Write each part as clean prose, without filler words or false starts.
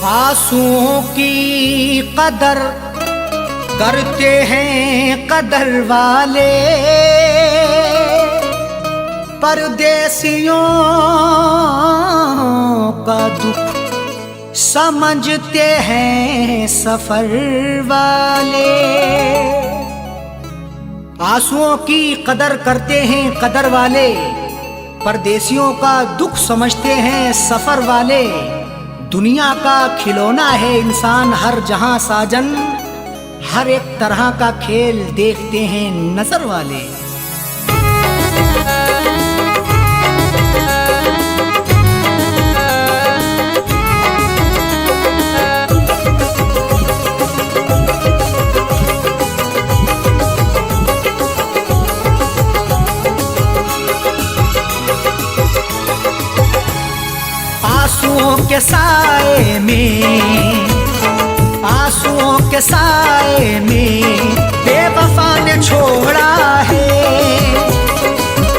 आंसुओं की कदर करते हैं कदर वाले, परदेसियों का दुख समझते हैं सफर वाले। आंसुओं की कदर करते हैं कदर वाले, परदेसियों का दुख समझते हैं सफर वाले। दुनिया का खिलौना है इंसान हर जहां साजन, हर एक तरह का खेल देखते हैं नजर वाले। आंसुओं के साए में, आंसुओं के साए में बेवफा ने छोड़ा है।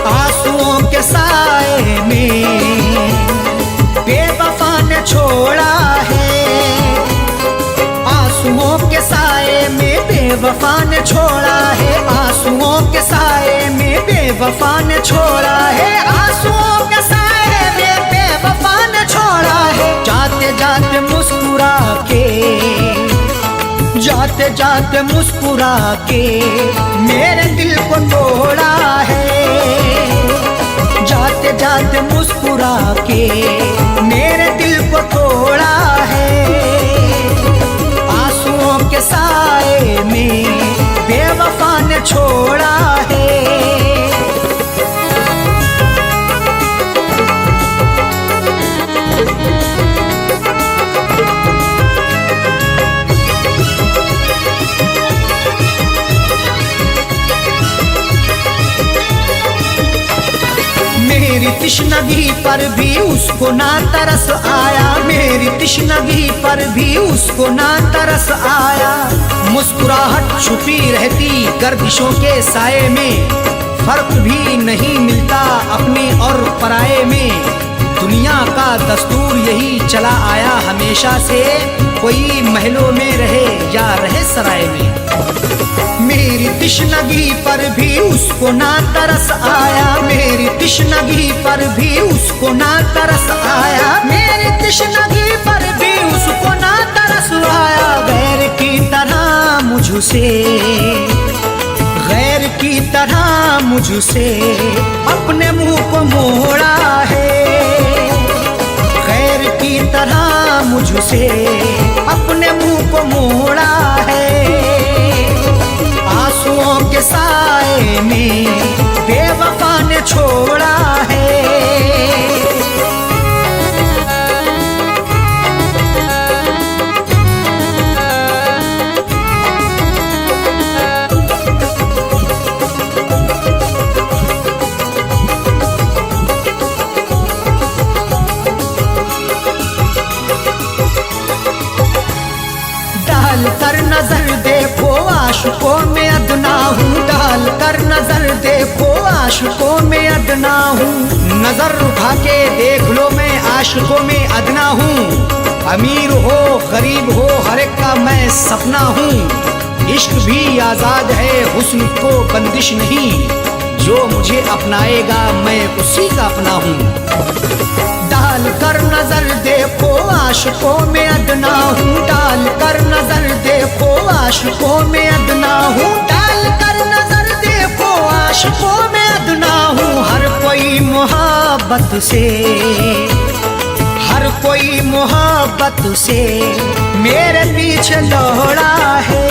आंसुओं के साए में बेवफा ने छोड़ा है। आंसुओं के साए में बेवफा ने छोड़ा है। आंसुओं के साए में बेवफा ने छोड़ा है। आंसुओं के साए में बेवफा ने छोड़ा है। जाते जाते मुस्कुरा के, जाते जाते मुस्कुरा के मेरे दिल को तोड़ा है। जाते जाते मुस्कुरा के मेरे दिल को तोड़ा है। आंसुओं के साए में बेवफा ने छोड़ा है। मेरी तिश्नगी पर भी उसको ना तरस आया। मेरी तिश्नगी पर भी उसको ना तरस आया। मुस्कुराहट छुपी रहती गर्दिशों के साए में, फर्क भी नहीं मिलता अपने और पराये में। दुनिया का दस्तूर यही चला आया हमेशा से, कोई महलों में रहे या रहे सराय में। मेरी तिश्नगी पर भी उसको ना तरस आया। मेरी तिश्नगी पर भी उसको ना तरस आया। मेरी तिश्नगी पर भी उसको ना तरस आया। गैर की तरह मुझसे, गैर की तरह मुझसे अपने मुंह को मोड़ा है। गैर की तरह मुझसे अपने मुंह को मोड़ा है। आंसुओं के साए में बेवफा ने छोड़ा है। डाल कर नजर देखो आशिकों में अदना हूँ। डाल कर नजर देखो आशिकों में अदना हूँ। नजर उठा के देख लो मैं आशिकों में अदना हूँ। अमीर हो गरीब हो हर एक का मैं सपना हूँ। इश्क भी आजाद है हुस्न को बंदिश नहीं, जो मुझे अपनाएगा मैं उसी का अपना हूँ। डाल कर नजर देखो आशिकों में अदना हूँ। डाल कर नजर देखो आशिकों में अदना हूँ। डाल कर नजर देखो आशिकों में अदना हूँ। हर कोई मोहब्बत से, हर कोई मोहब्बत से मेरे पीछे दौड़ा है।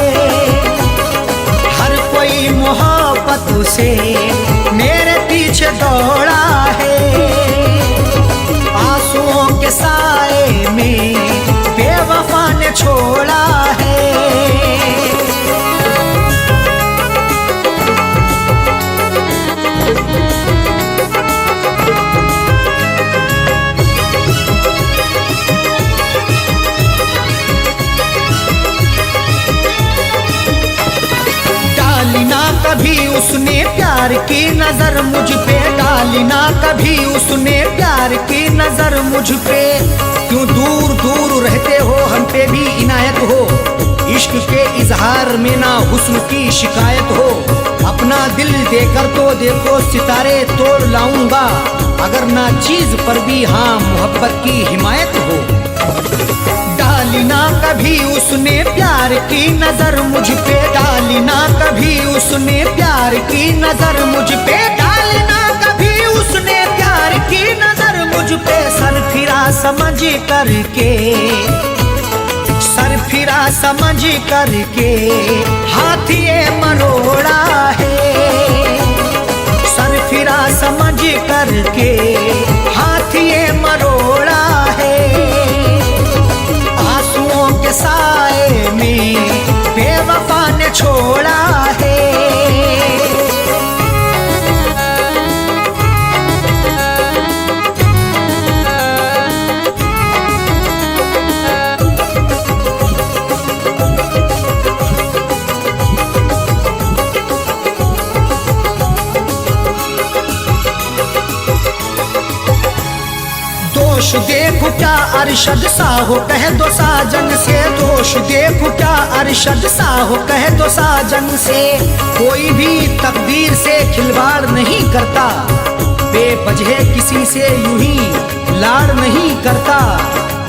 हर कोई मोहब्बत से मेरे पीछे दौड़ा है। आंसुओं के साए में बेवफा ने छोड़ा है। डाली ना कभी उसने प्यार की नजर मुझ पे डाली ना कभी उसने प्यार की नजर मुझ पे। क्यों दूर दूर रहते हो हम पे भी इनायत हो, इश्क के इजहार में ना हुस्न की शिकायत हो। अपना दिल देकर तो देखो सितारे तोड़ लाऊंगा, अगर ना चीज पर भी हाँ मोहब्बत की हिमायत हो। डाली ना कभी उसने प्यार की नजर मुझ पे, डाली ना कभी उसने प्यार की नजर मुझ पे, डाली ना कभी उसने प्यार की नजर मुझ पे। सर फिरा समझ करके, सर फिरा समझ करके हाथ ये मरोड़ा है। सर फिरा समझ करके हाथ ये मरोड़ा है। आंसुओं के साए में बेवफा ने छोड़ा है। दोष देखो क्या अरशद सा हो कह दो साजन से, दोष देखो क्या अरशद सा हो कह दो साजन से। कोई भी तकदीर से खिलवाड़ नहीं करता, बेवजह किसी से यूं ही लाड़ नहीं करता।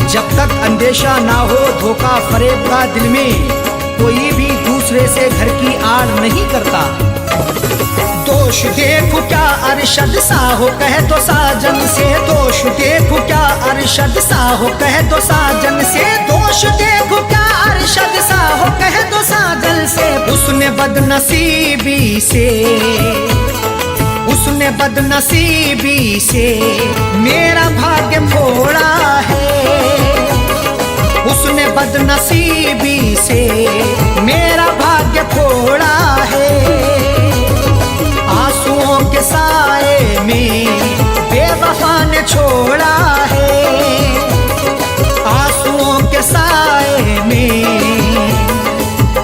जब तक अंदेशा ना हो धोखा फरेब का दिल में, कोई भी दूसरे से घर की आड़ नहीं करता। दोष देखो क्या अरशद सा हो कह दो साजन से, दोष देखो क्या अरशद सा हो कह दो साजन से, दोष देखो क्या अरशद सा हो कह दो साजन से। उसने बदनसीबी से, उसने बदनसीबी से मेरा भाग्य मोड़ा है। उसने बदनसीबी से मेरा भाग्य फोड़ा है। आंसुओं के साए में बेवफा ने छोड़ा है। आंसुओं के साए में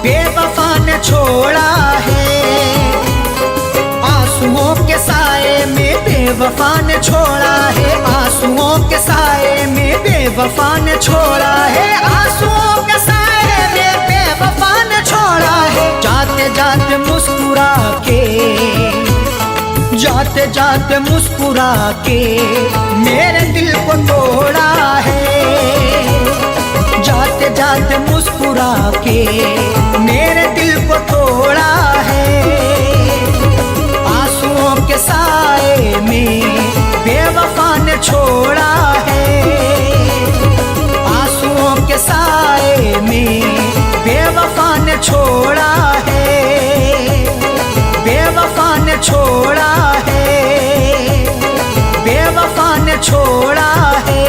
बेवफा ने छोड़ा है। आंसुओं के साए में बेवफा ने छोड़ा है। आंसुओं के साए में बेवफा ने छोड़ा है। आंसुओं के साए में बेवफा ने छोड़ा है। जाते जाते मुस्कुरा के, जाते जाते मुस्कुरा के मेरे दिल को तोड़ा है। जाते जाते मुस्कुरा के मेरे दिल को तोड़ा है। आंसुओं के साए में बेवफा ने छोड़ा है। आंसुओं के साए में बेवफा ने छोड़ा है। बेवफा ने छोड़ा है। बेवफा ने छोड़ा है।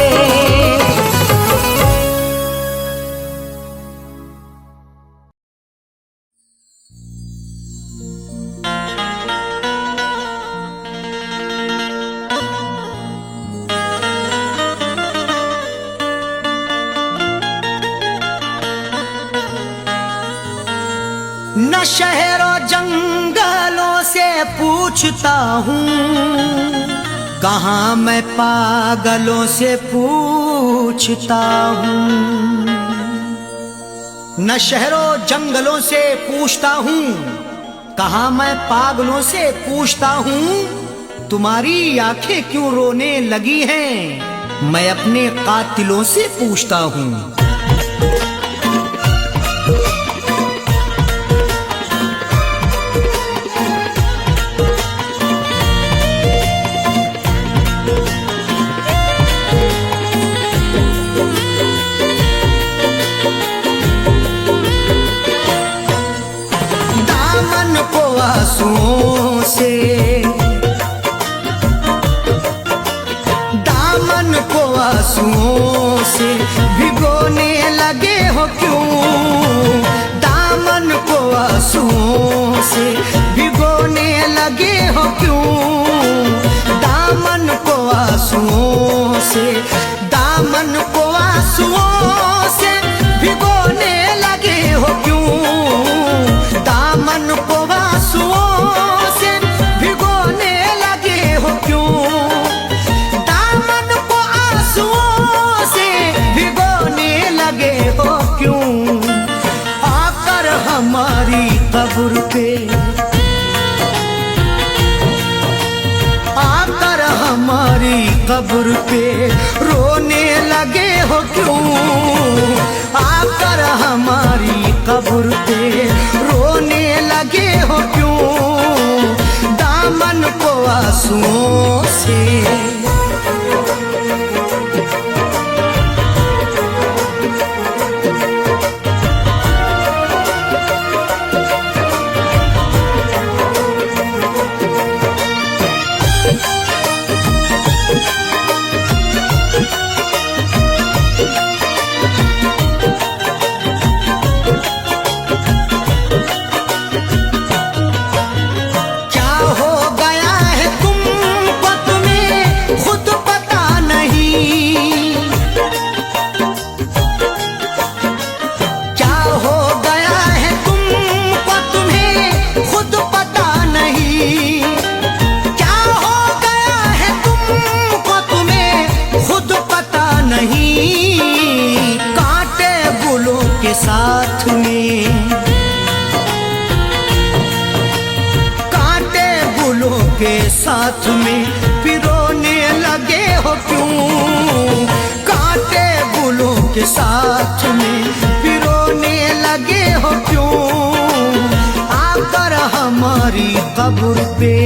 न शहरों जंगलों से पूछता हूँ, कहाँ मैं पागलों से पूछता हूँ। न शहरों जंगलों से पूछता हूँ, कहाँ मैं पागलों से पूछता हूँ। तुम्हारी आंखें क्यों रोने लगी हैं, मैं अपने कातिलों से पूछता हूँ। आंसुओं से, दामन को आंसुओं से भिगोने लगे हो क्यों। दामन को आंसुओं से भिगोने लगे हो क्यों। दामन को आंसुओं से, दामन को आंसुओं से भिगोने लगे हो क्यों। दामन को आंसुओं हमारी कब्र पे, आकर हमारी कब्र पे रोने लगे हो क्यों? आकर हमारी कब्र पे रोने लगे हो क्यों? दामन को आंसुओं से साथ में, कांटे गुलों के साथ में पिरोने लगे हो क्यों? कांटे गुलों के साथ में पिरोने लगे हो क्यों? आकर हमारी कब्र पे,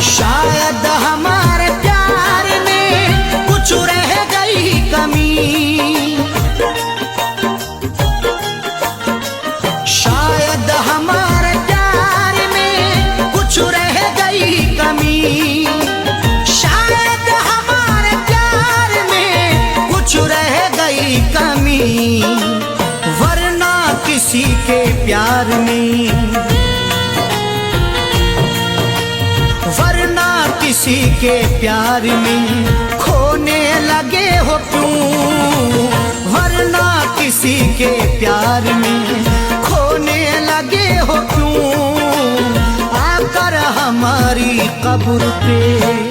शायद हमारे प्यार में कुछ रह गई कमी, शायद हमारे प्यार में कुछ रह गई कमी, शायद हमारे प्यार में कुछ रह गई कमी, वरना किसी के प्यार में, वरना किसी के प्यार में खोने लगे हो क्यों? वरना किसी के प्यार में खोने लगे हो क्यों? आकर हमारी कब्र पे,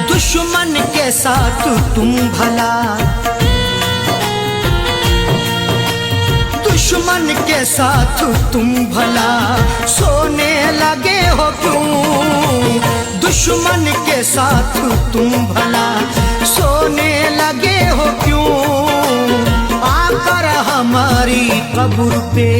दुश्मन के साथ तुम भला, दुश्मन के साथ तुम भला सोने लगे हो क्यों? दुश्मन के साथ तुम भला सोने लगे हो क्यों? आकर हमारी कब्र पे,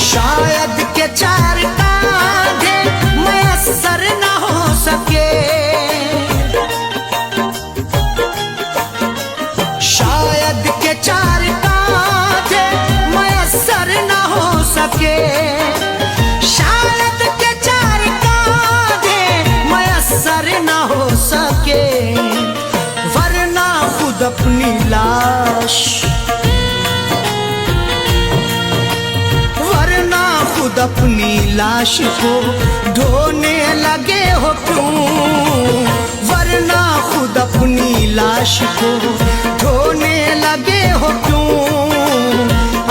शायद के चार कांधे मयस्सर न हो सके, शायद के चार कांधे मयस्सर न हो सके, शायद के चार कांधे मयस्सर न हो सके, वरना खुद अपनी लाश, खुद अपनी लाश को ढोने लगे हो क्यों? वरना खुद अपनी लाश को ढोने लगे हो क्यों?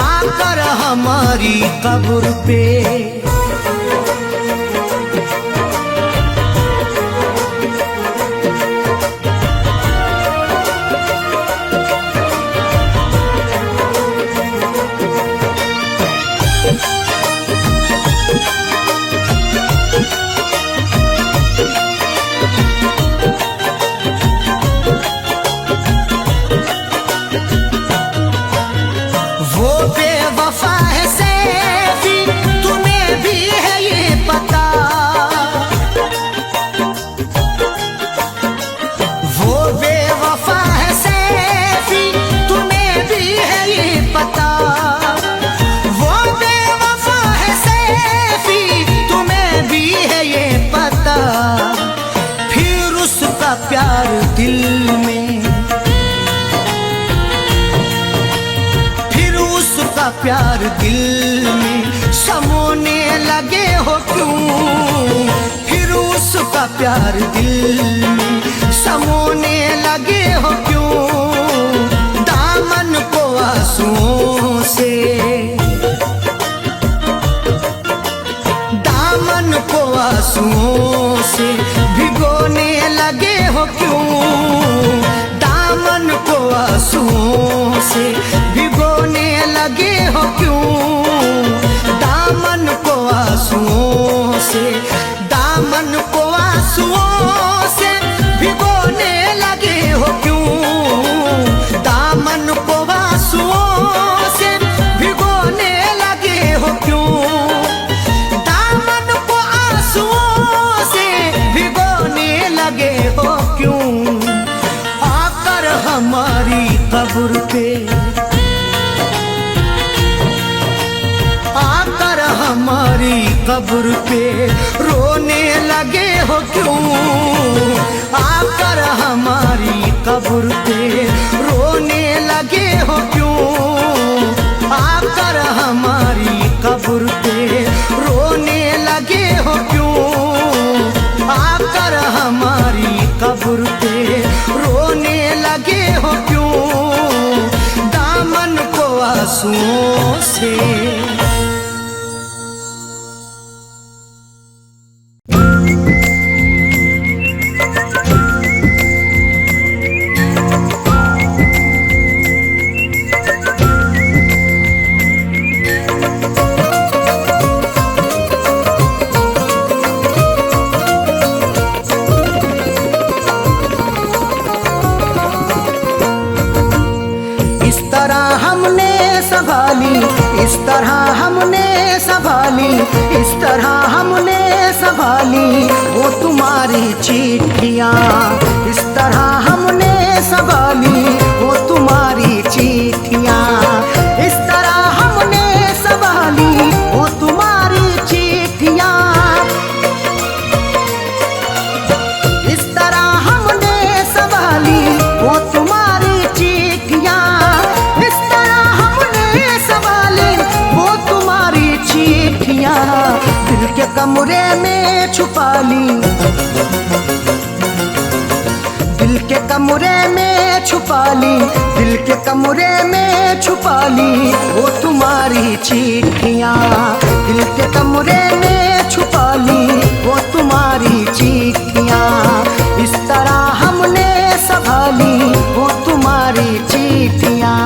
आकर हमारी कब्र पे, उसका प्यार दिल में, फिर उसका प्यार दिल में समोने लगे हो क्यों, फिर उसका प्यार दिल में समोने लगे हो क्यों, दामन को आंसुओं से, दामन को आंसुओं से भिगोने लगे हो क्यों, दामन को आंसुओं से भिगोने लगे हो क्यों, दामन को आंसुओं से, दामन को आंसुओं से भिगोने लगे हो क्यों, दामन को आंसुओं से भिगोने लगे हो क्यों, दामन को आंसुओं से भिगोने लगे हो क्यों, आकर हमारी कब्र पे, आकर हमारी कब्र पे रोने लगे हो क्यों, आकर हमारी कब्र पे रोने लगे हो क्यों, आकर हमारी कब्र पे रोने लगे हो क्यों, आकर हमारी कब्र पे रोने लगे हो क्यों, दामन को आंसुओं से। इस तरह हमने संभाली, इस तरह हमने संभाली वो तुम्हारी चिट्ठियाँ, इस तरह हमने संभाली वो तुम्हारी चिट्ठियाँ, इस तरह हमने संभाली वो तुम्हारी चिट्ठियाँ, इस तरह हमने संभाली वो तुम्हारी चिट्ठियाँ, इस तरह हमने संभाली वो तुम्हारी चिट्ठियाँ, दिल के कमरे में छुपा ली, दिल के कमरे में छुपा ली, दिल के कमरे में छुपा ली वो तुम्हारी चिट्ठियाँ, दिल के कमरे में छुपा ली वो तुम्हारी चिट्ठियाँ, इस तरह हमने संभाली वो तुम्हारी चिट्ठियाँ।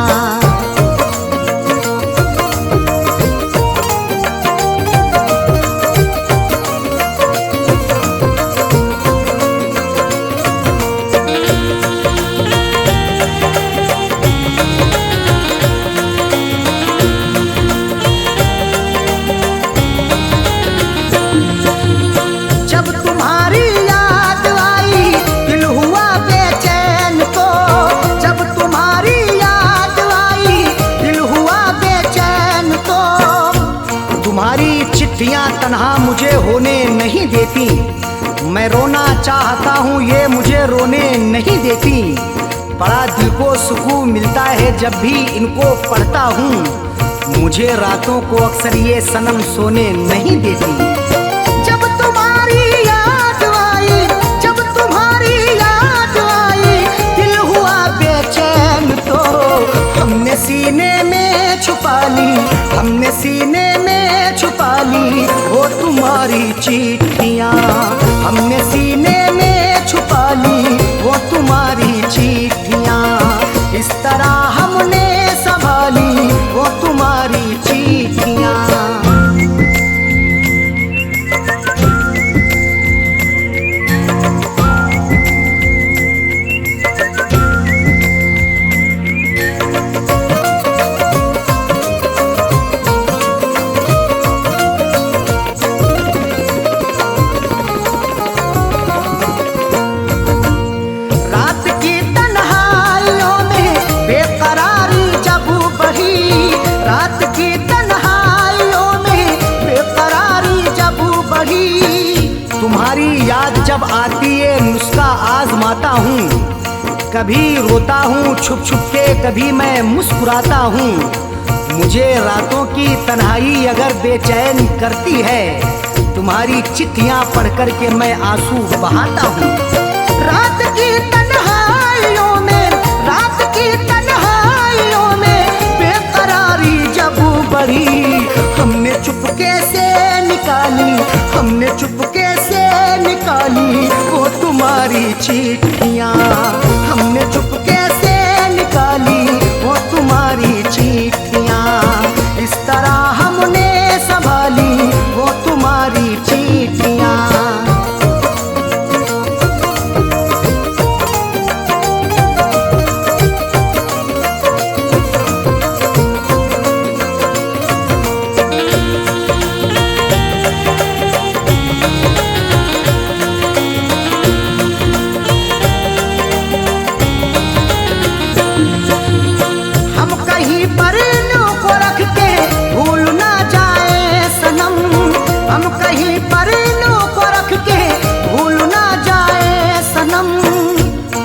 चिट्ठियाँ तन्हा मुझे होने नहीं देती, मैं रोना चाहता हूँ ये मुझे रोने नहीं देती, बड़ा दिल को सुकून मिलता है जब भी इनको पढ़ता हूँ, मुझे रातों को अक्सर ये सनम सोने नहीं देती। जब तुम्हारी याद आई, जब तुम्हारी याद आई, दिल हुआ बेचैन तो हमने सीने में छुपा ली, हमने सीने में छुपा ली वो तुम्हारी चिट्ठियाँ, हमने सीने में छुपा ली वो तुम्हारी चिट्ठियाँ, इस तरह हमने संभाली वो तुम्हारी चिट्ठियाँ। तुम्हारी याद जब आती है नुस्खा आजमाता हूँ, कभी रोता हूँ छुप छुप के, कभी मैं मुस्कुराता हूँ। मुझे रातों की तन्हाई अगर बेचैन करती है, तुम्हारी चिट्ठियाँ पढ़ कर के मैं आंसू बहाता हूँ। रात की तन्हाइयों में, रात की तन्हाइयों में बेकरारी जब बढ़ी, हमने चुपके से निकाली, हमने चुपके से निकाली वो तुम्हारी चिट्ठियाँ, हमने चुपके से निकाली वो तुम्हारी चिट्ठियाँ। इस तरह हमने संभाली वो तुम्हारी चिट्ठियाँ।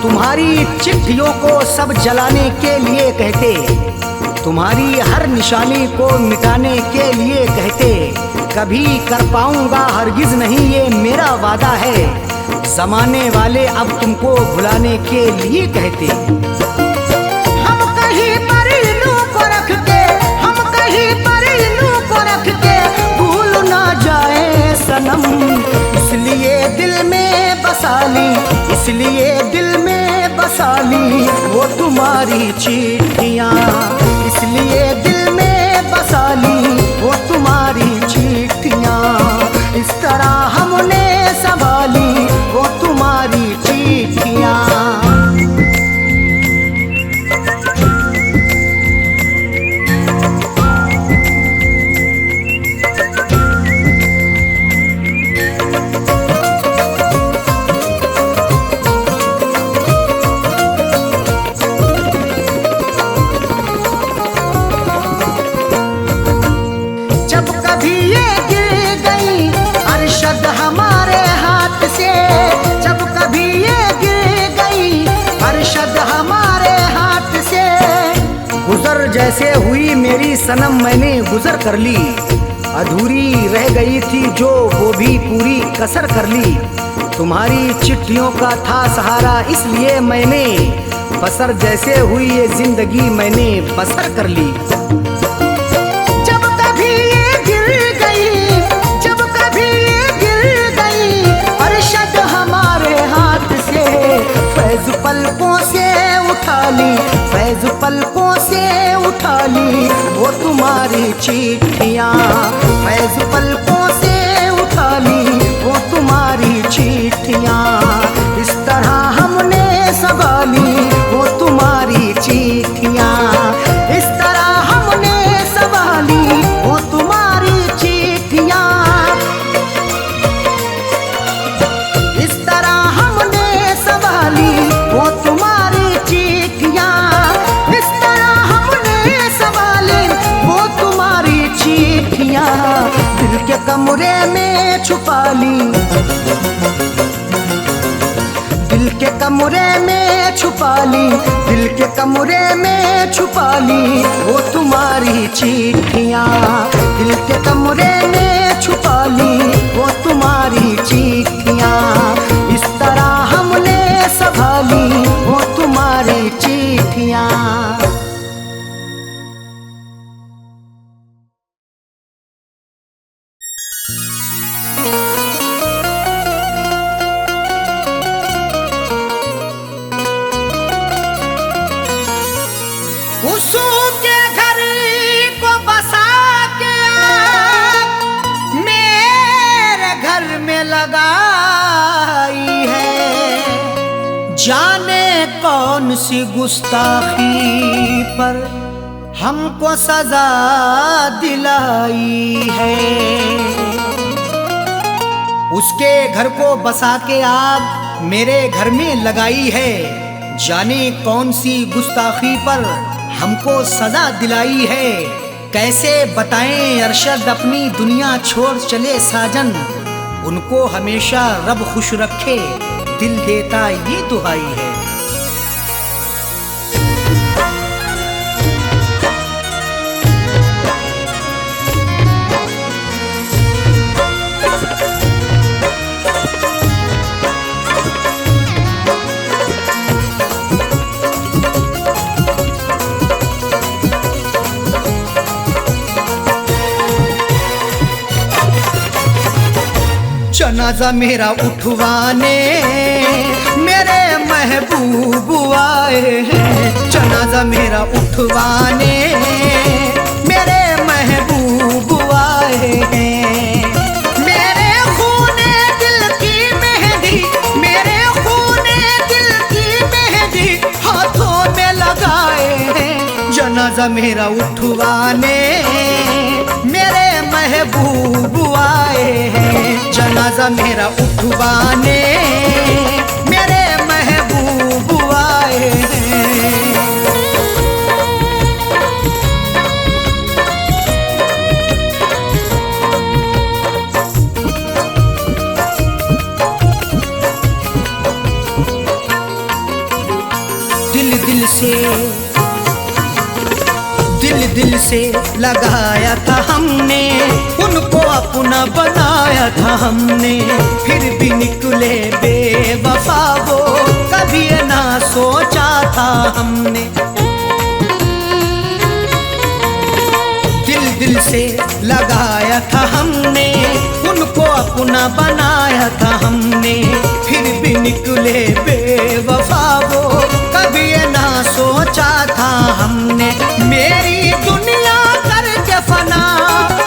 तुम्हारी चिट्ठियों को सब जलाने के लिए कहते, तुम्हारी हर निशानी को मिटाने के लिए कहते। कभी कर पाऊंगा हरगिज नहीं ये मेरा वादा है, जमाने वाले अब तुमको भुलाने के लिए कहते। हम कहीं पर इन्हों को रख के, हम कहीं पर इन्हों को रख के भूल ना जाए सनम, इसलिए दिल में बसा ली, इसलिए दिल में बसा ली वो तुम्हारी चिट्ठियाँ, इसलिए दिल में बसा ली वो तुम्हारी चिट्ठियाँ। इस तरह हमने संभाली वो तुम्हारी चिट्ठियाँ। गुजर जैसे हुई मेरी सनम मैंने गुजर कर ली, अधूरी रह गई थी जो वो भी पूरी कसर कर ली। तुम्हारी चिट्ठियों का था सहारा इसलिए मैंने, बसर जैसे हुई ये जिंदगी मैंने बसर कर ली। जब कभी ये गिर गई, जब कभी ये गिर गई अरशद हमारे हाथ से, फैज पलकों से उठा ली, फैज पलकों से उठा ली वो तुम्हारी चिट्ठियाँ, फैज पलकों से उठा ली वो तुम्हारी चिट्ठियाँ। इस तरह हमने संभाली वो तुम्हारी चिट्ठियाँ, इस तरह हमने संभाली वो तुम्हारी चिट्ठियाँ, इस तरह हमने संभाली वो तुम्हारी चिट्ठियाँ, इस तरह हमने संभाली वो तुम्हारी चिट्ठियाँ। दिल के कमरे में छुपा ली, दिल के कमरे में छुपा ली, दिल के कमरे में छुपा ली वो तुम्हारी चिट्ठियाँ, दिल के कमरे में छुपा ली वो तुम्हारी चिट्ठियाँ। इस तरह हमने संभाली वो तुम्हारी चिट्ठियाँ। उसके घर को बसा के मेरे घर में लगाई है, जाने कौन सी गुस्ताखी पर हमको सजा दिलाई है। उसके घर को बसा के आग मेरे घर में लगाई है, जाने कौन सी गुस्ताखी पर हमको सजा दिलाई है। कैसे बताएं अरशद अपनी दुनिया छोड़ चले साजन, उनको हमेशा रब खुश रखे, दिल देता ये दुआई है। जनाजा मेरा उठवाने मेरे महबूब आए हैं, जनाजा मेरा उठवाने मेरे महबूब आए हैं। मेरे खूने दिल की मेहंदी, मेरे खूने दिल की मेहंदी हाथों में लगाए हैं। जनाजा मेरा उठवाने मेरे महबूब आए हैं, जनाजा मेरा उठवाने मेरे महबूब आए हैं। दिल से लगाया था हमने, उनको अपना बनाया था हमने, फिर भी निकले बेवफा वो, कभी ना सोचा था हमने। दिल से लगाया था हमने, उनको अपना बनाया था हमने, फिर भी निकले बेवफा वो, कभी ना सोचा था हमने। मेरी दुनिया करके फना,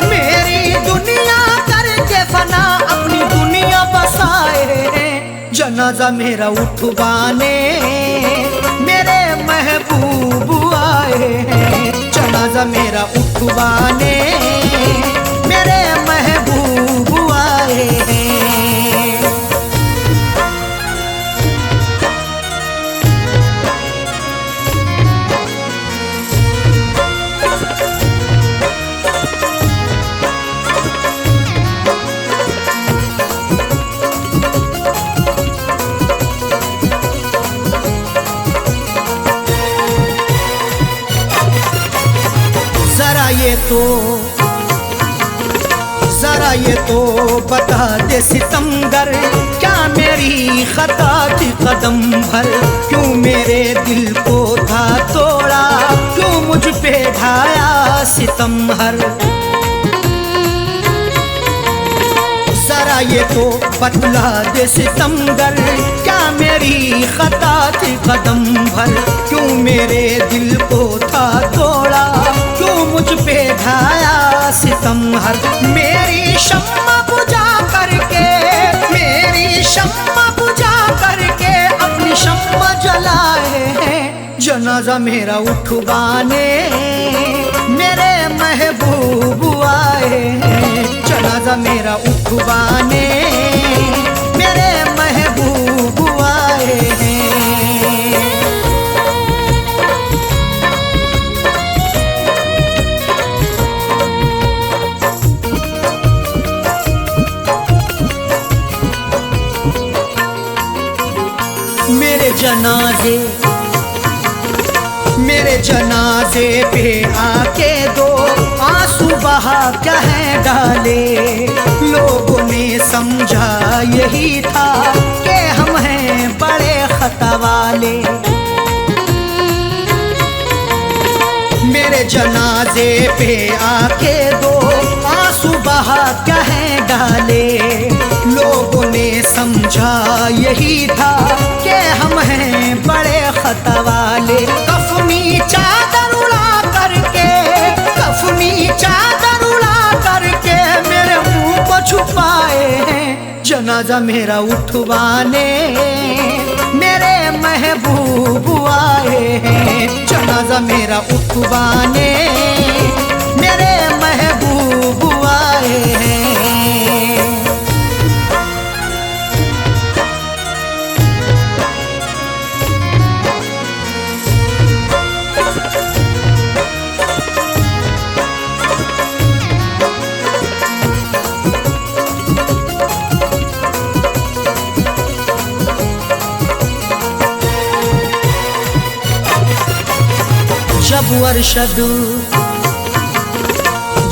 मेरी दुनिया करके फना, अपनी दुनिया बसाए हैं। जनाजा मेरा उठवाने मेरे महबूब आए हैं, जनाजा मेरा उठवाने मेरे महबूब आए हैं। जरा ये तो बता दे सितमगर, क्या मेरी खता थी कदम भर, क्यों मेरे दिल को था तोड़ा, क्यों मुझ पे ढाया सितम हर। जरा ये तो बतला दे सितमगर, क्या मेरी खता थी कदम भर, क्यों मेरे दिल को था तोड़ा, क्यों मुझ पे ढाया सितम हर। मेरी शम्मा बुझा करके, मेरी शम्मा बुझा करके, अपनी शम्मा जलाए हैं। जनाजा मेरा उठवाने मेरे महबूब आए हैं, जनाजा मेरा उठवाने मेरे महबूब आए हैं। मेरे जनाजे पे आके दो आंसू बहा कह डाले, लोगों ने समझा यही था कि हम हैं बड़े खता वाले। मेरे जनाजे पे आके दो आंसू बहा कह डाले, लोगों ने समझा यही था कि हम हैं बड़े खता वाले। कफनी चादर उड़ा करके, कफनी चादर उड़ा करके मेरे मुंह को छुपाए हैं। जनाजा मेरा उठवाने मेरे महबूब आए हैं, जनाजा मेरा उठवाने मेरे महबूब आए हैं।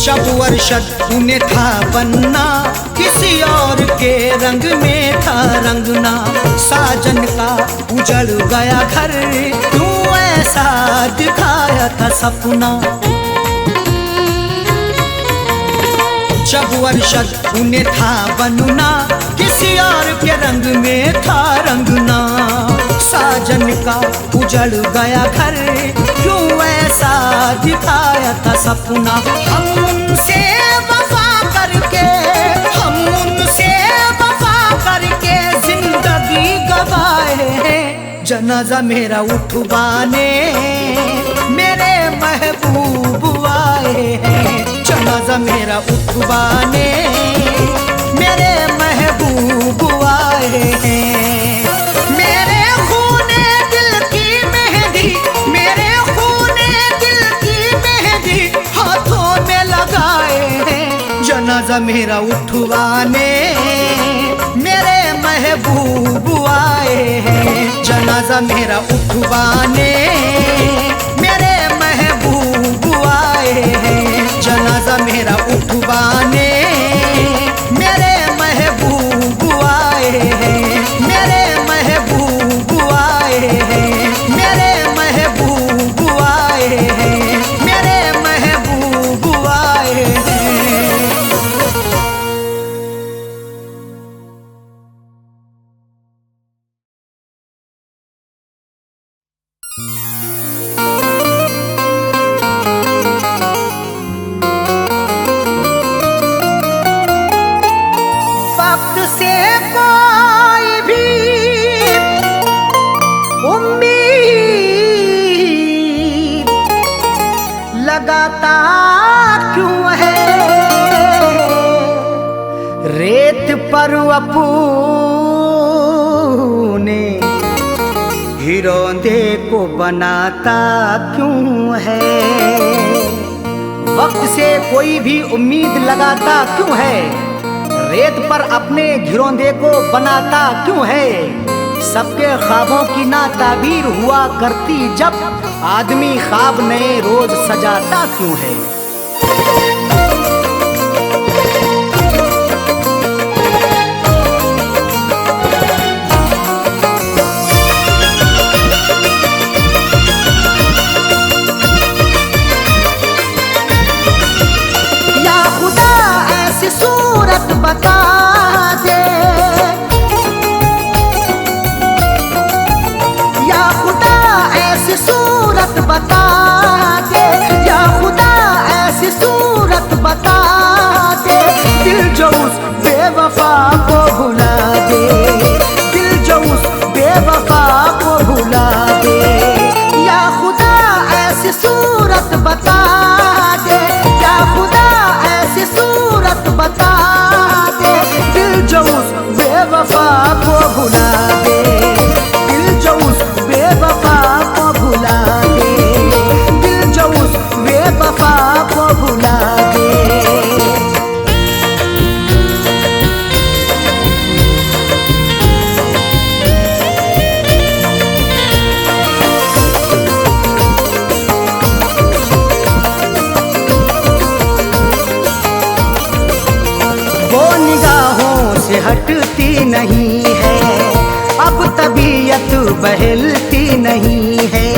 जब अरशद उन्हें था बनना, किसी और के रंग में था रंगना। साजन का उजड़ गया घर, क्यों ऐसा दिखाया था सपना। जब अरशद उन्हें था बनना, किसी और के रंग में था रंगना। साजन का उजड़ गया घर, क्यों ऐसा दिखाया था सपना। हम उनसे वफा करके, हम उनसे वफा करके जिंदगी गवाए हैं। जनाजा मेरा उठवाने मेरे महबूब आए हैं। जनाजा मेरा उठवाने मेरे महबूब आए हैं। मेरे खूने दिल की मेहंदी, मेरे खूने दिल की मेहंदी हाथों में लगाए हैं। जनाजा मेरा उठवाने मेरे महबूब आए हैं। जनाजा मेरा उठवाने मेरे महबूब आए हैं। जनाजा मेरा उठवाने मेरे महबूब आए हैं। मेरे महबूब आए हैं। मेरे महबूब आए हैं। मेरे महबूब आए हैं। वक्त से कोई भी उम्मीद लगाता क्यों है। रेत पर अपने हिरोंदे को बनाता क्यों है। वक्त से कोई भी उम्मीद लगाता क्यों है। रेत पर अपने घिरौंदे को बनाता क्यों है। सबके ख्वाबों की ना ताबीर हुआ करती जब, आदमी ख्वाब नए रोज सजाता क्यों है। या खुदा ऐसी सूरत बता दे, या खुदा ऐसी सूरत बता दे, या खुदा ऐसी सूरत बता दे। दिल जो उस बेवफा को भुला दे, दिल जो उस बेवफा को भुला दे। या खुदा ऐसी सूरत बता दे, या खुदा ऐसी सूरत बता दे। दिल जो उस बेवफा को भुला दे, दिल जो उस बेवफा को भुला दे। दिल जो उस बेवफा को भुला दे। वो निगाहों से हटती नहीं है, अब तबीयत बहलती नहीं है।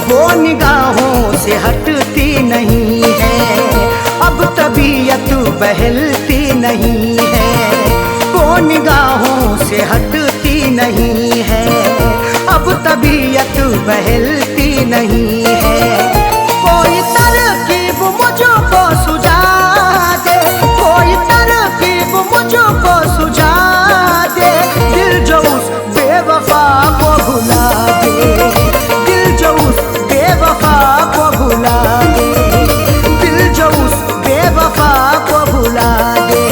वो निगाहों से हटती नहीं है, अब तबीयत बहलती नहीं है। वो निगाहों से हटती नहीं है, अब तबीयत बहलती नहीं है। कोई तरकीब मुझको सुझा दे, कोई तरकीब मुझको सुझा दे। दिल जो उस बेवफा को भुला दे, दिल जो उस बेवफा को भुला दे। दिल जो उस बेवफा को भुला दे।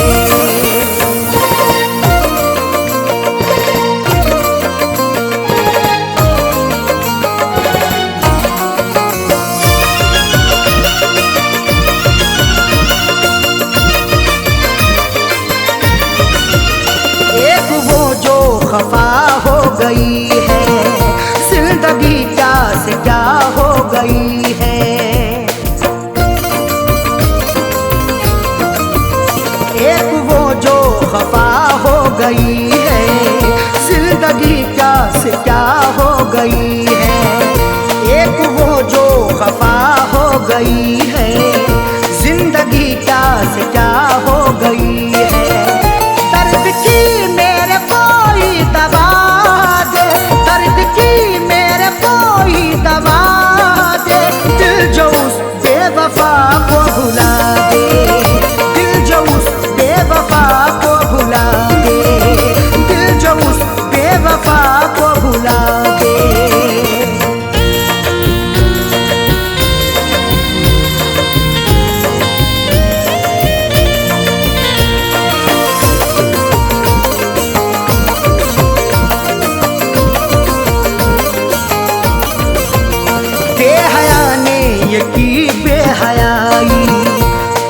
जिंदगी क्या से क्या हो गई है, एक वो जो खफा हो गई है। जिंदगी क्या से क्या हो गई है, दर्द की मेरे कोई दवा दे, दर्द की मेरे कोई दवा दे। दिल जो उस बेवफा को भुला दे, दिल जो उस बेवफा को भुला दे, दिल जो उस बेवफा को भुला दे। बेहया ने ये की बेहयाई,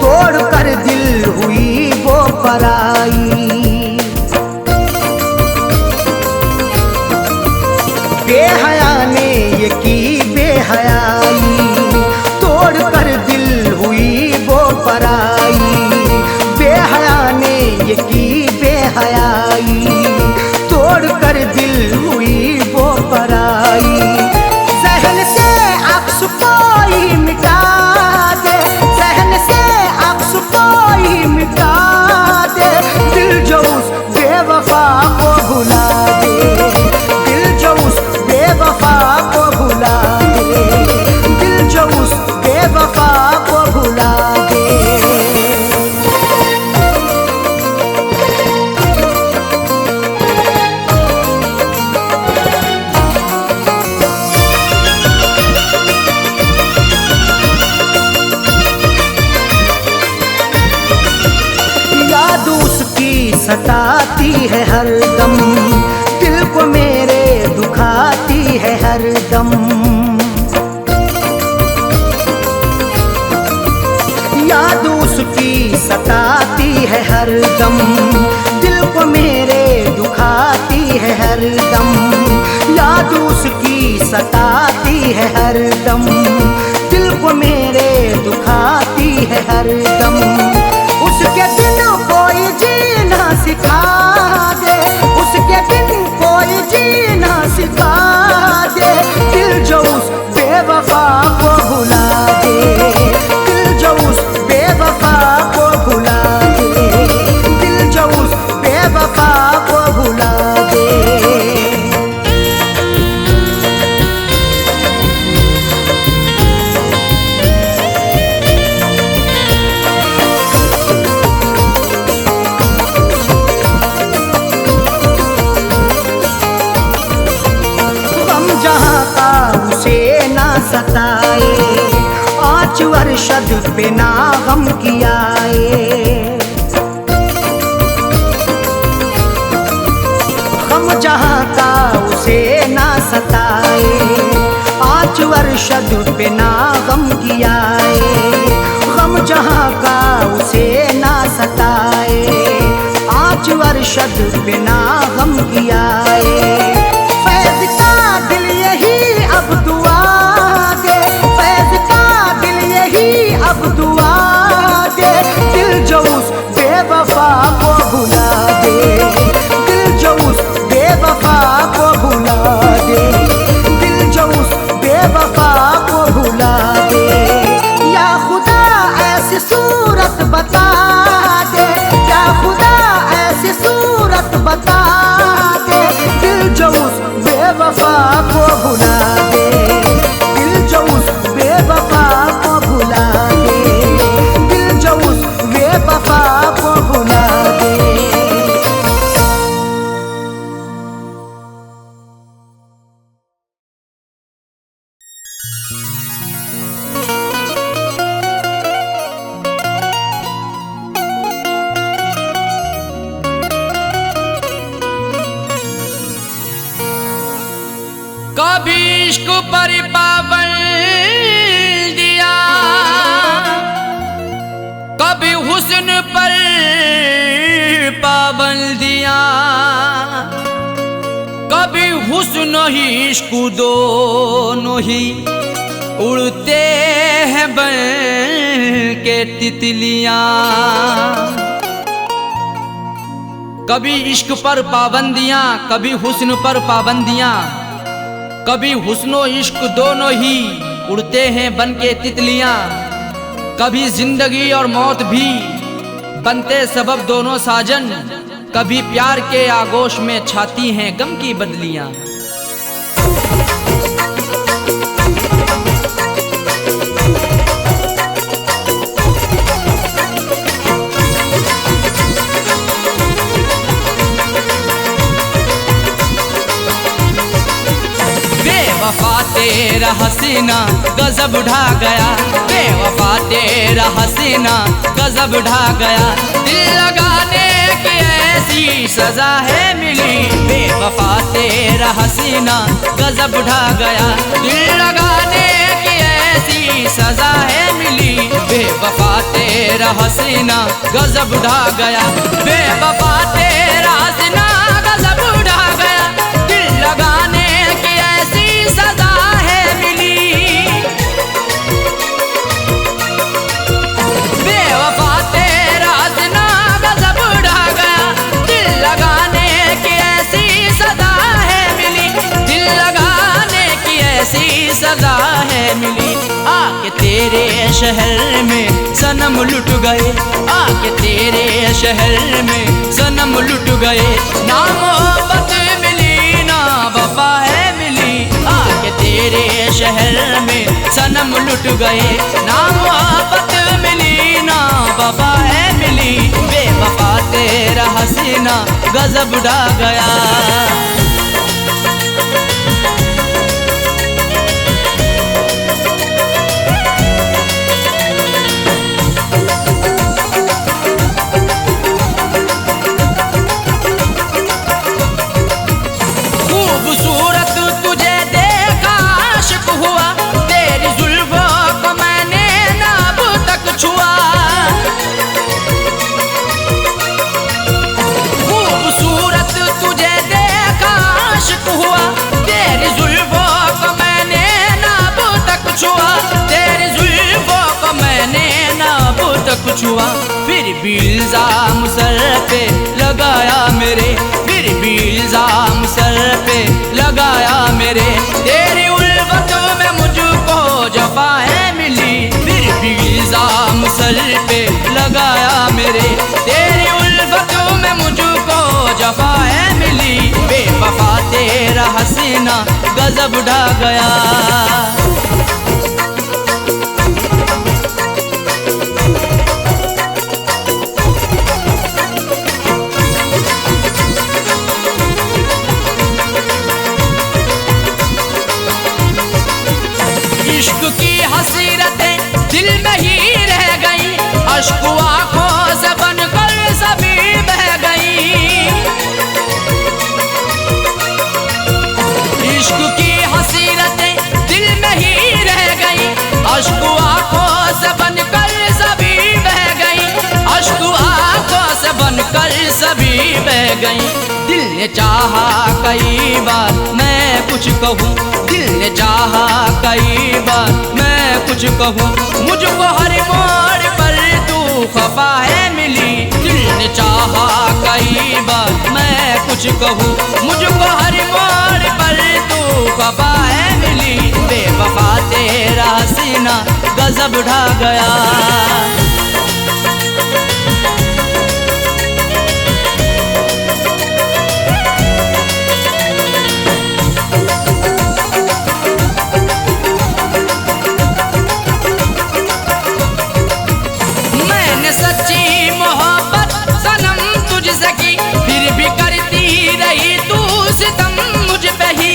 तोड़ कर दिल हुई वो पराई। बेहया ने ये की बेहयाई, तोड़ कर दिल हुई वो पराई। बेहया ने ये की बेहयाई, तोड़ कर दिल हुई वो पराई। जहन से अक्स कोई मिटा दे, जहन से अक्स कोई मिटा दे। दिल जो उस बेवफा को भुला दे, दिल जो उस बेवफा को भुला दे, दिल जो उस बेवफा को भुला दे। याद उसकी सताती है हरदम, दिल को मेरे दुखाती है हरदम। याद उसकी सताती है हरदम, दिल को मेरे दुखाती है हरदम। याद उसकी सताती है हरदम, दिल को मेरे दुखाती है हरदम। उसके बिन कोई जीना सिखा दे, उसके बिन कोई जीना सिखा दे। दिल जो उस बेवफा को भुला दे, दिल जो उस बेवफा को भुला दे, दिल जो उस बेवफा को भुला दे। सताए आँच अरशद पे ना गम कियाए। गम जहाँ का उसे ना सताए, आँच अरशद पे ना गम कियाए। गम जहाँ का उसे ना सताए, आँच अरशद पे ना गम कियाए। फैज़ का दिल यही अब दुआ दे, फैज़ का दिल यही अब दुआ दे। दिल जो उस बेवफा को भुला दे, दिल जो उस बेवफा को भुला दे, दिल जो उस बेवफा को भुला दे। या खुदा ऐसी सूरत बता दे, या खुदा ऐसी सूरत बता दे। दिल जो उस बेवफा को भुला दे, दिल जो उस बेवफा को भुला दे, दिल जो उस बेवफा को भुला दे। कभी इश्क पर पाबंद दिया, कभी हुस्न पर पाबंदियां, कभी हुस्न ही इश्क दोनों ही उड़ते हैं बन के तितलियां। कभी इश्क पर पाबंदियां, कभी हुस्न पर पाबंदियां, कभी हुस्नो इश्क दोनों ही उड़ते हैं बन के तितलियां। कभी जिंदगी और मौत भी बनते सबब दोनों साजन, कभी प्यार के आगोश में छाती हैं गम की बदलियां। बेवफा तेरा हसीना गजब ढा गया, बेवफा तेरा हसीना गजब ढा गया। दिल लगाने की ऐसी सजा है मिली, बेवफा तेरा हसीना गजब ढा गया। दिल लगाने की ऐसी सजा है मिली, बेवफा तेरा हसीना गजब ढा गया। बेवफा तेरा हसीना गजब ढा गया, दिल लगाने की ऐसी सजा है मिली। बेवफा तेरा हसीना गजब ढा गया, दिल लगाने की ऐसी सजा है मिली, दिल लगाने की ऐसी सजा है मिली। आके तेरे शहर में सनम लुट गए, आके तेरे शहर में सनम लुट गए। ना मोहब्बत मिली ना वफा है मिली, आके तेरे शहर में सनम लुट गए। ना मोहब्बत मिली ना वफा है मिली, बेवफा तेरा हसीना गजब ढा गया। खूबसूरत तुझे देखा आशिक हुआ, तेरी जुल्फों को मैंने ना अब तक छुआ। खूबसूरत तुझे देखा आशिक हुआ, तेरी जुल्फों को मैंने ना अब तक छुआ, तेरी जुल्फों को मैंने ना अब तक छुआ। फिर भी इल्जाम सर पे लगाया मेरे, फिर भी इल्जाम सर पे लगाया मेरे। तेरी उल्फतों में मुझको जफा है मिली, फिर भी इल्जाम सर पे लगाया मेरे। तेरी उल्फतों में मुझको जफा है मिली, बेवफा तेरा हसीना गजब ढा गया। इश्क की हसीरतें दिल में ही रह गई, अश्क आँखों से बनकर सभी बह गई। इश्क की हसीरतें दिल में ही रह गई, अश्क आँखों से बनकर सभी बह गई, अश्क आँखों से बनकर सभी बह गई। दिल ने चाहा कई बार मैं कुछ कहूँ, दिल ने चाहा कई बार मैं कुछ कहूँ, मुझको हर मोड़ पर तू खफा है मिली। दिल ने चाहा कई बार मैं कुछ कहूँ, मुझको हर मोड़ पर तू खफा है मिली, बेवफा तेरा हसीना गजब ढा गया। सच्ची मोहब्बत सनम तुझसे की, फिर भी करती रही तू सितम मुझ पे ही।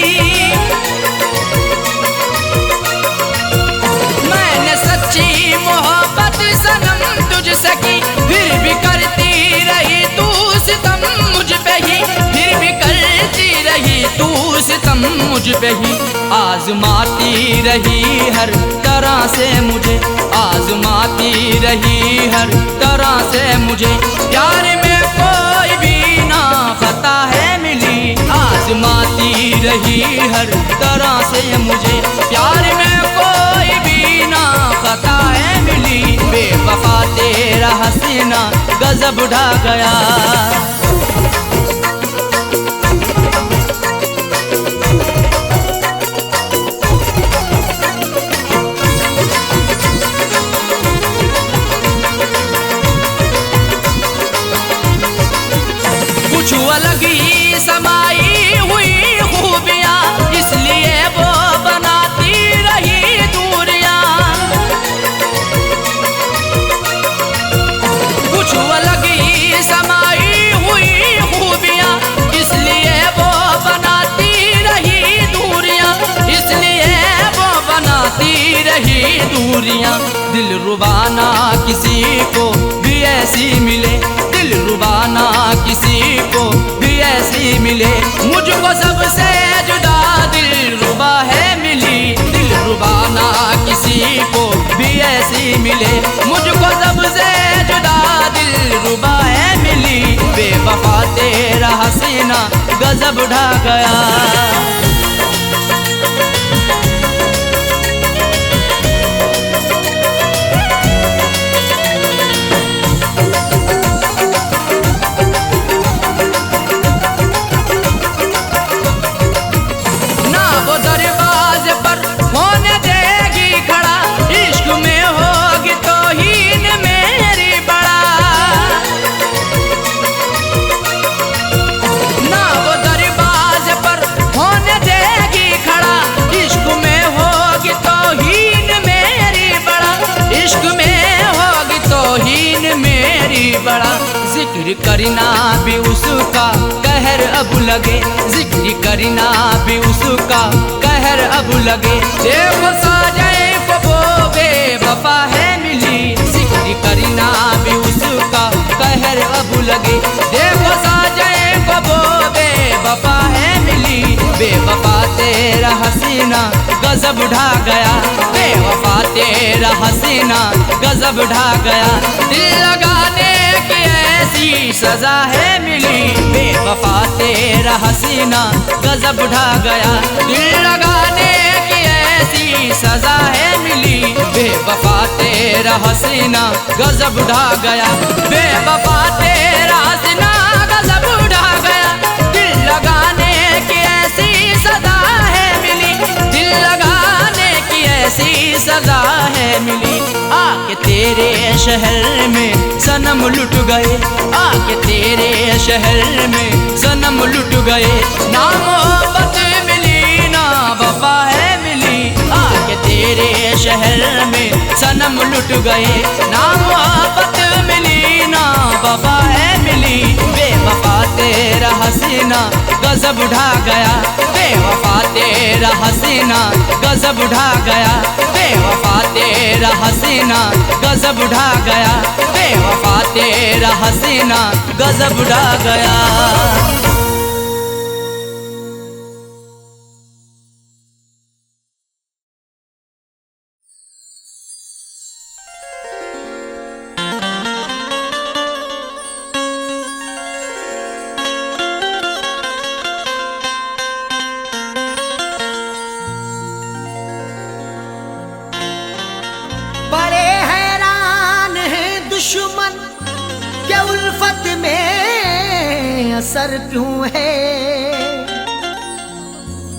मैंने सच्ची मोहब्बत सनम तुझसे की, फिर भी करती रही तू सितम मुझ पे ही, फिर भी करती रही तू सितम मुझ पे ही। आजमाती रही हर तरह से मुझे, आजमाती रही हर तरह से मुझे। प्यार में कोई भी ना खता है मिली, आजमाती रही हर तरह से मुझे। प्यार में कोई भी ना खता है मिली, बेवफा तेरा हसीना गजब ढा गया। अलग ही समाई हुई खूबियाँ, इसलिए वो बनाती रही दूरियाँ। कुछ अलग ही समाई हुई खूबियाँ, इसलिए वो बनाती रही दूरियाँ, इसलिए वो बनाती रही दूरियाँ। दिल रुबाना किसी को भी ऐसी मिले, दिल रुबाना किसी को भी ऐसी मिले, मुझको सबसे जुदा दिल रुबा है मिली। दिल रुबाना किसी को भी ऐसी मिले, मुझको सबसे जुदा दिल रुबा है मिली। बेवफा तेरा हसीना गजब ढा गया। जिक्र करना भी उसका कहर अब लगे, जिक्र करना भी उसका कहर अब लगे। देखो साजए को वो बेवफा है मिली, जिक्र करना भी उसका कहर अब लगे। देखो साजए को वो बेवफा है मिली। बेवफा तेरा हसीना गजब ढा गया, बेवफा तेरा हसीना गजब ढा गया। दिल लगाने की ऐसी सजा है मिली, बेवफा तेरा हसीना गजब ढा गया। दिल लगाने की ऐसी सजा है मिली, बेवफा तेरा हसीना गजब ढा गया। बेवफा तेरा हसीना गजब ढा गया। दिल लगाने की ऐसी सजा है मिली, दिल लगाने की ऐसी सजा है मिली। आके तेरे शहर में सनम लुट गए, आके तेरे शहर में सनम लुट गए। ना मोहब्बत मिली ना वफा है मिली, आके तेरे शहर में सनम लुट गए। ना मोहब्बत मिली ना वफा है मिली, बेवफा तेरा हसीना गजब ढा गया। बेवफा तेरा हसीना गजब ढा गया, बेवफा तेरा हसीना गजब ढा गया, बेवफा तेरा हसीना गजब ढा गया। दुश्मन क्या उल्फत में असर क्यों है,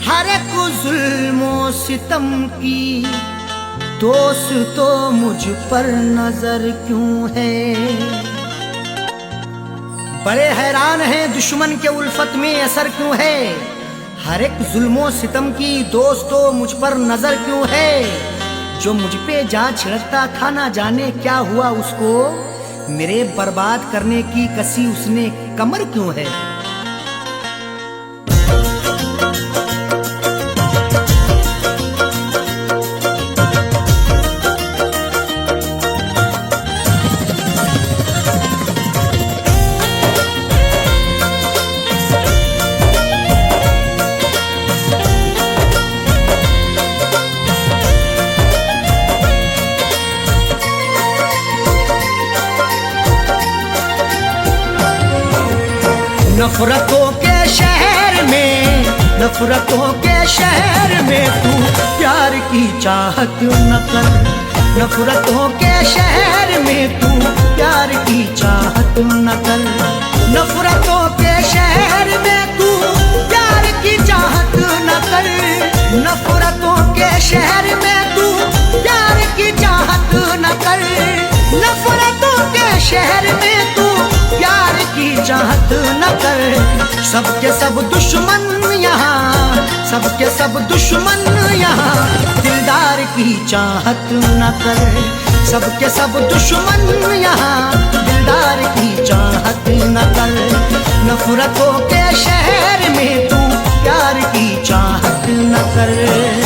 हर एक जुल्मो सितम की दोस्त तो मुझ पर नजर क्यों है। बड़े हैरान हैं दुश्मन के उल्फत में असर क्यों है, हर एक जुल्मो सितम की दोस्त तो मुझ पर नजर क्यों है। जो मुझ पे जा छिड़कता था ना जाने क्या हुआ उसको, मेरे बर्बाद करने की कसी उसने कमर क्यों है। नफरतों के शहर में, नफरतों के शहर में तू प्यार की चाहत न कर। नफरतों के शहर में तू प्यार की चाहत न कर। नफरतों के शहर में तू प्यार की चाहत न कर। नफरतों के शहर में तू प्यार की चाहत न कर। नफरतों के शहर में तू प्यार की चाहत न कर। सबके सब दुश्मन यहाँ, सबके सब दुश्मन यहाँ, दिलदार की चाहत न करे। सबके सब दुश्मन यहाँ, दिलदार की चाहत न करे। नफरतों के शहर में तू प्यार की चाहत न करे।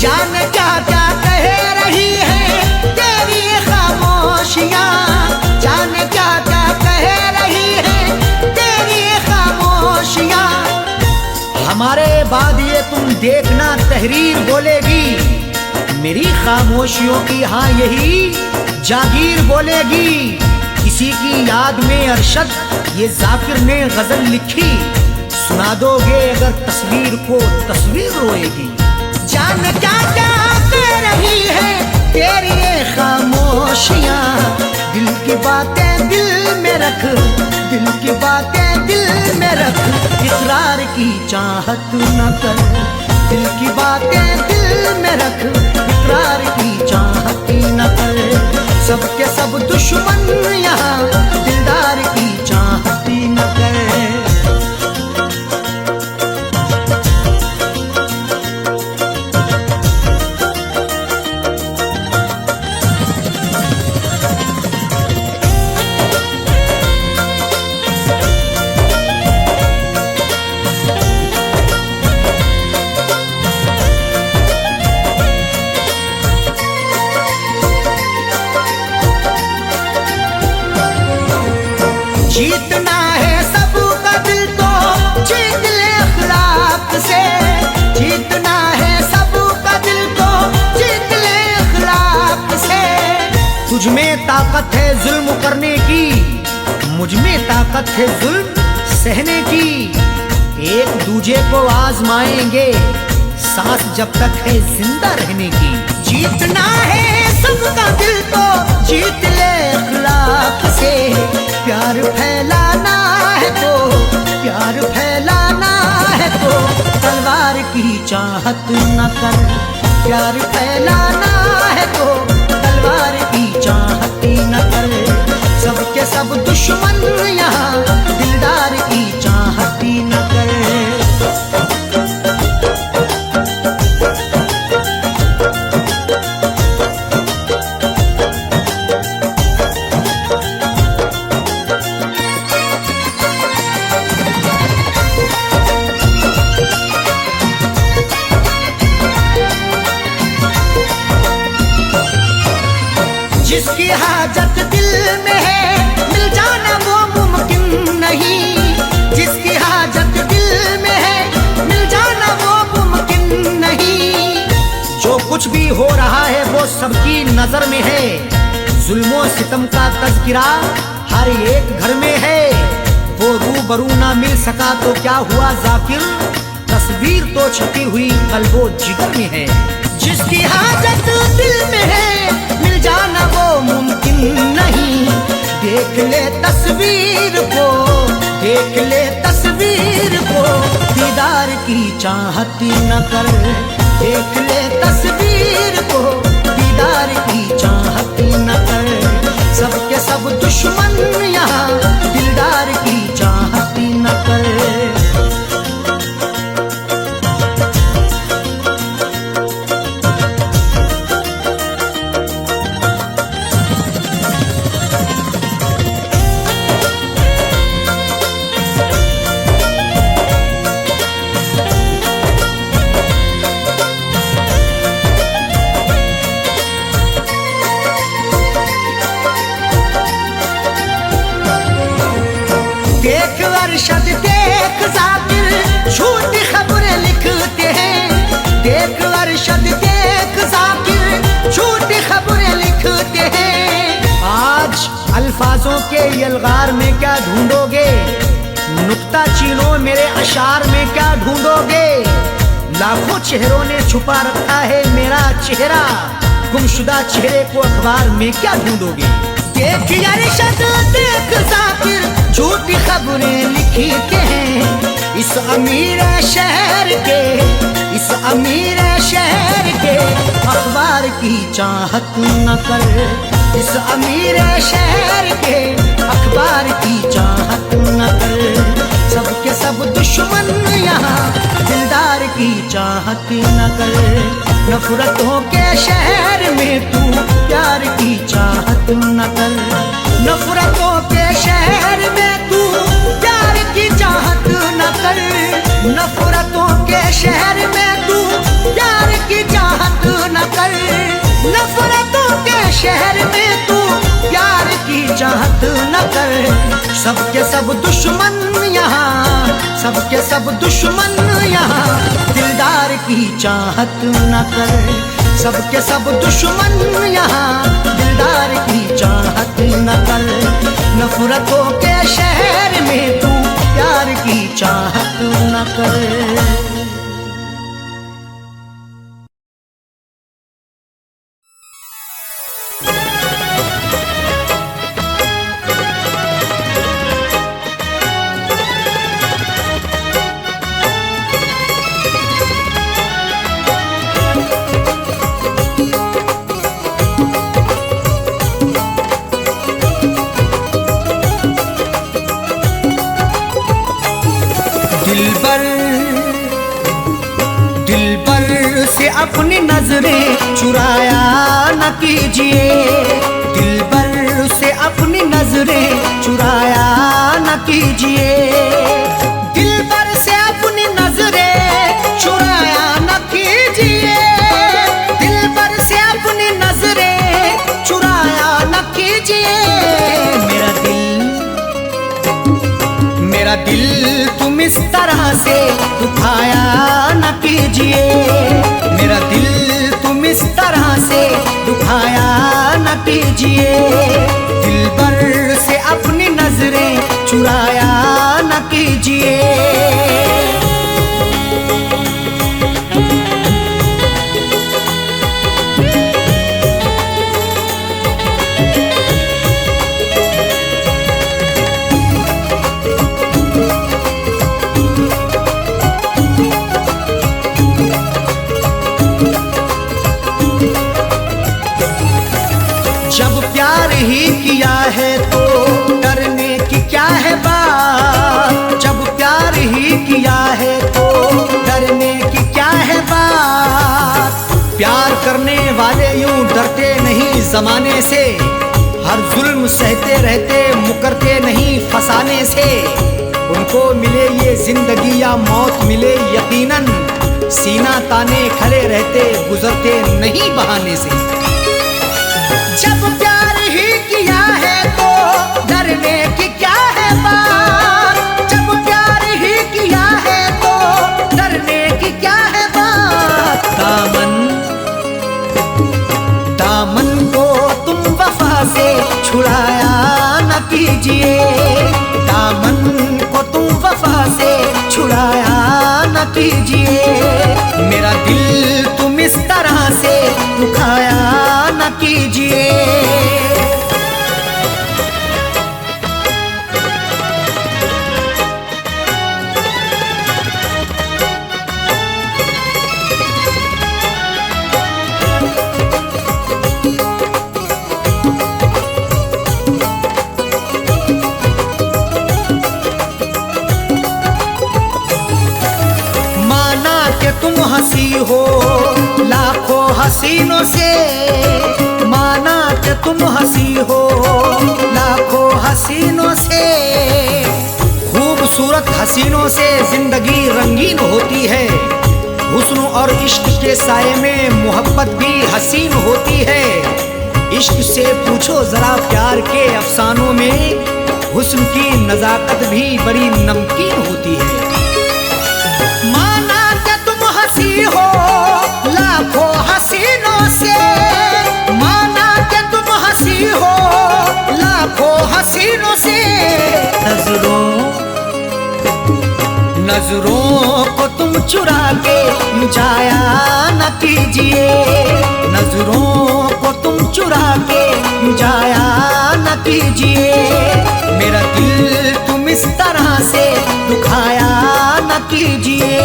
जाने क्या क्या कह रही है तेरी खामोशियाँ, जाने क्या क्या कह रही है तेरी खामोशियाँ। हमारे बाद ये तुम देखना तहरीर बोलेगी, मेरी खामोशियों की हाँ यही जागीर बोलेगी। किसी की याद में अरशद ये जाकिर ने गजल लिखी, सुना दोगे अगर तस्वीर को तस्वीर रोएगी। जान क्या क्या कह रही है तेरी ये खामोशियाँ, दिल की बातें दिल में रख, दिल की बातें दिल में रख, इकरार की चाहत न कर। दिल की बातें दिल में रख, इकरार की चाहत न कर। सबके सब दुश्मन यहाँ, दिलदार की चाहत न कर। जीतना है सबका दिल तो जीत ले अखलाक से, जीतना है सबका दिल तो जीत ले अखलाक से। तुझ में ताकत है जुल्म करने की, मुझ में ताकत है जुल्म सहने की। एक दूजे को आजमाएंगे सांस जब तक है जिंदा रहने की। जीतना है सबका दिल तो जीत ले अखलाक से। प्यार फैलाना है तो, प्यार फैलाना है तो तलवार की चाहत न कर। प्यार फैलाना है तो तलवार की चाहत न कर। सबके सब दुश्मन यहाँ, दिलदार की चाहत न कर। जिसकी हाजत दिल में है मिल जाना वो मुमकिन नहीं। जिसकी हाजत दिल में है मिल जाना वो मुमकिन नहीं। जो कुछ भी हो रहा है वो सबकी नजर में है। जुल्मों सितम का तज़किरा हर एक घर में है। वो रूबरू ना मिल सका तो क्या हुआ जाकिर, तस्वीर तो छपी हुई कल्बो जिगर में है। जिसकी हाजत दिल में है मिल जाना वो मुमकिन नहीं। देख ले तस्वीर को, देख ले तस्वीर को, दीदार की चाहत न कर। देख ले तस्वीर को, दीदार की चाहत न कर। सबके सब दुश्मन यहाँ, दिलदार की चाहत न कर। देख अरशद देख जाकिर झूठी खबरें लिखते हैं। देख अरशद देख जाकिर झूठी खबरें लिखते हैं। आज अल्फाजों के यलगार में क्या ढूंढोगे, नुक्ता चीनो मेरे अशार में क्या ढूंढोगे। लाखों चेहरों ने छुपा रखा है मेरा चेहरा, गुमशुदा चेहरे को अखबार में क्या ढूंढोगे? देख अरशद देख जाकिर, झूठी खबरें लिखी के हैं इस अमीर शहर के, इस अमीर शहर के। अखबार की चाहत न कर, इस अमीर शहर के अखबार की चाहत न कर। सबके सब दुश्मन यहाँ, दिलदार की चाहत न कर। नफरतों के शहर में तू प्यार की चाहत न कर। नफरतों के शहर में तू प्यार की चाहत न कर। नफरतों के शहर में तू प्यार की चाहत न कर। नफरतों के शहर में तू प्यार की चाहत न कर। सबके सब दुश्मन यहाँ, सबके सब दुश्मन यहाँ, दिलदार की चाहत न कर। सबके सब दुश्मन यहाँ, दिलदार की चाहत न कर। नफरतों के शहर में तू प्यार की चाहत न कर। दिलबर से अपनी नजरें चुराया न कीजिए। दिलबर से अपनी नजरें चुराया न कीजिए। दिलबर से अपनी नजरें चुराया न कीजिए। दिलबर से अपनी नजरें चुराया न कीजिए। मेरा दिल तुम इस तरह से दुखाया न कीजिए। मेरा दिल तुम इस तरह से दुखाया न कीजिए। दिलबर से अपनी नजरें चुराया न कीजिए। जब प्यार ही किया है तो डरने की क्या है बात। जब प्यार ही किया है तो डरने की क्या है बात। प्यार करने वाले यूं डरते नहीं जमाने से। हर जुल्म सहते रहते मुकरते नहीं फसाने से। उनको मिले ये जिंदगी या मौत मिले यकीनन, सीना ताने खड़े रहते गुजरते नहीं बहाने से। जब प्यार ही किया है तो डरने की क्या है बात। जब प्यार ही किया है तो डरने की क्या है बात। दामन को तुम वफा से छुड़ाया न कीजिए। दामन को तुम वफा से छुड़ाया न कीजिए। मेरा दिल तुम इस तरह से दुखाया न कीजिए। माना कि तुम हंसी हो लाखों हसीनों से। माना कि तुम हंसी हो लाखों हसीनों से। खूबसूरत हसीनों से जिंदगी रंगीन होती है। हुस्न और इश्क के साये में मोहब्बत भी हसीन होती है। इश्क से पूछो जरा प्यार के अफसानों में, हुस्न की नजाकत भी बड़ी नमकीन होती है। माना कि तुम हंसी हो लाखों हसीनों से। माना कि तुम हंसी हो लाखों हसीनों से। नजरों को तुम चुरा के जाया न कीजिए। नजरों कीजिए। मेरा दिल तुम इस तरह से दुखाया न कीजिए।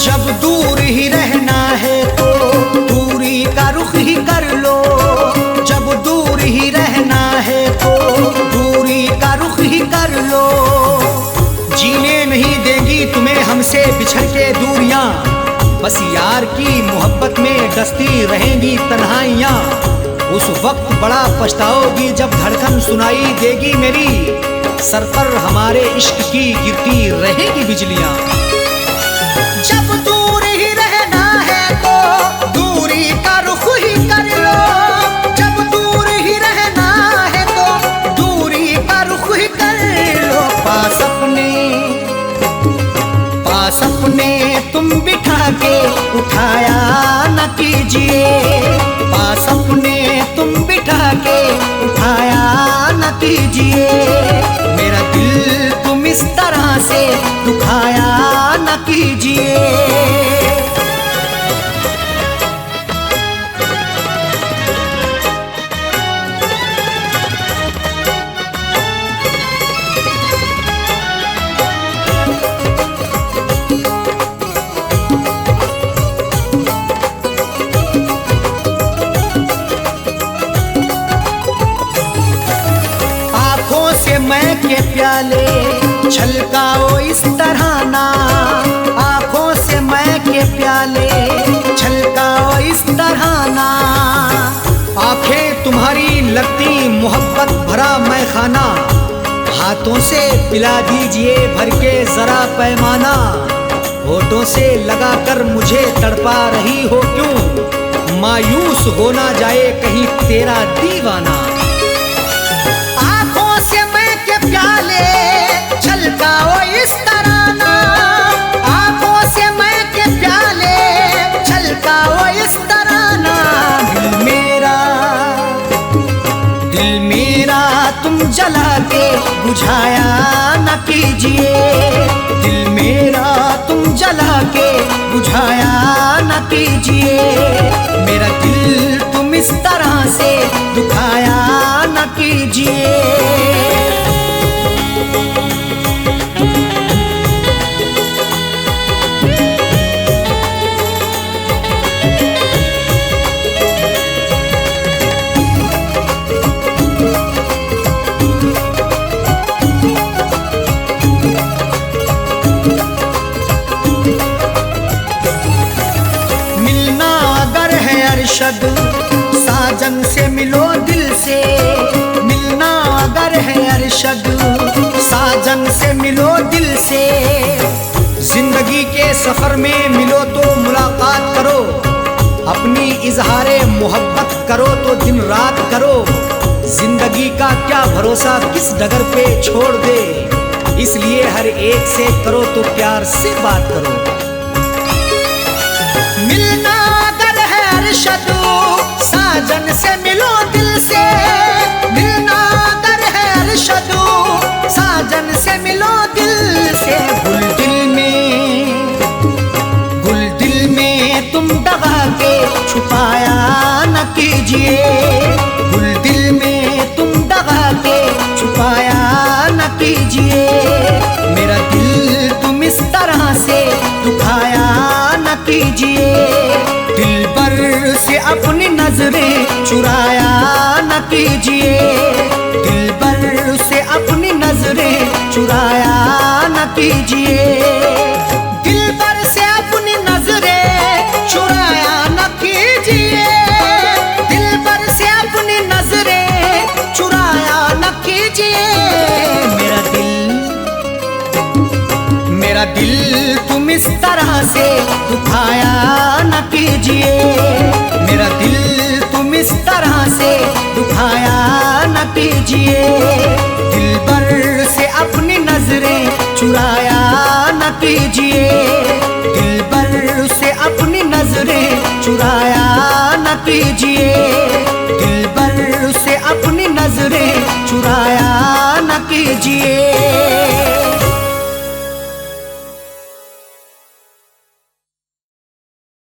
जब दूर ही रहना है तो दूरी का रुख ही कर लो। जब दूर ही रहना है तो दूरी का रुख ही कर लो। जीने नहीं देंगी तुम्हें हमसे बिछड़ के दूरियां, बस यार की मोहब्बत में डसती रहेंगी तन्हाइयां। उस वक्त बड़ा पछताओगी जब धड़कन सुनाई देगी मेरी, सर पर हमारे इश्क की गिरती रहेगी बिजलियां। जब दूर ही रहना है तो दूरी का रुख ही कर लो। जब दूर ही रहना है तो दूरी का रुख ही कर लो। पास अपने तुम बिठा के उठाया न कीजिए। पास अपने तुम बिठा के उठाया न कीजिए। मेरा दिल तुम इस तरह से दुखाया न कीजिए। आँखों से मैं के प्याले छलकाओ इस तरह ना। आँखों से मैं के प्याले छलकाओ इस तरह ना। आँखें तुम्हारी लगती मोहब्बत भरा मैं खाना, हाथों से पिला दीजिए भर के जरा पैमाना। होठों से लगाकर मुझे तड़पा रही हो क्यों, मायूस हो ना जाए कहीं तेरा दीवाना। आँखों से मैं के प्याले छलकाओ इस तरह ना। आँखों से मैं के प्याले छलकाओ इस तरह ना। दिल मेरा तुम जला के बुझाया न कीजिए। दिल मेरा तुम जला के बुझाया न कीजिए। मेरा दिल तुम इस तरह से दुखाया न कीजिए। मिलना अगर है अरशद साजन से मिलो दिल से। मिलना अगर है अरशद साजन से मिलो दिल से। जिंदगी के सफर में मिलो तो मुलाकात करो, अपनी इजहारे मोहब्बत करो तो दिन रात करो। जिंदगी का क्या भरोसा किस डगर पे छोड़ दे, इसलिए हर एक से करो तो प्यार से बात करो। मिलना अगर है अरशद साजन से मिलो दिल से। मिलना अगर है अरशद साजन से मिलो दिल से। गुल दिल में तुम दबा के छुपाया न कीजिए। गुल दिल में तुम दबा के छुपाया न कीजिए। मेरा दिल तुम इस तरह से दुखाया न कीजिए। दिल पर से अपनी नजरें चुराया न कीजिए। दिल पर से अपनी नजरें चुराया न कीजिए। दिल पर से अपनी नजरें चुराया न कीजिए। दिल पर से अपनी नजरें चुराया न कीजिए। मेरा दिल तुम इस तरह से दुखाया न कीजिए। मेरा दिल तुम इस तरह से दुखाया न कीजिए। दिल पर से अपनी नजरें चुराया न कीजिए। दिल पर कीजिए, दिलबर से अपनी नजरें चुराया न कीजिए।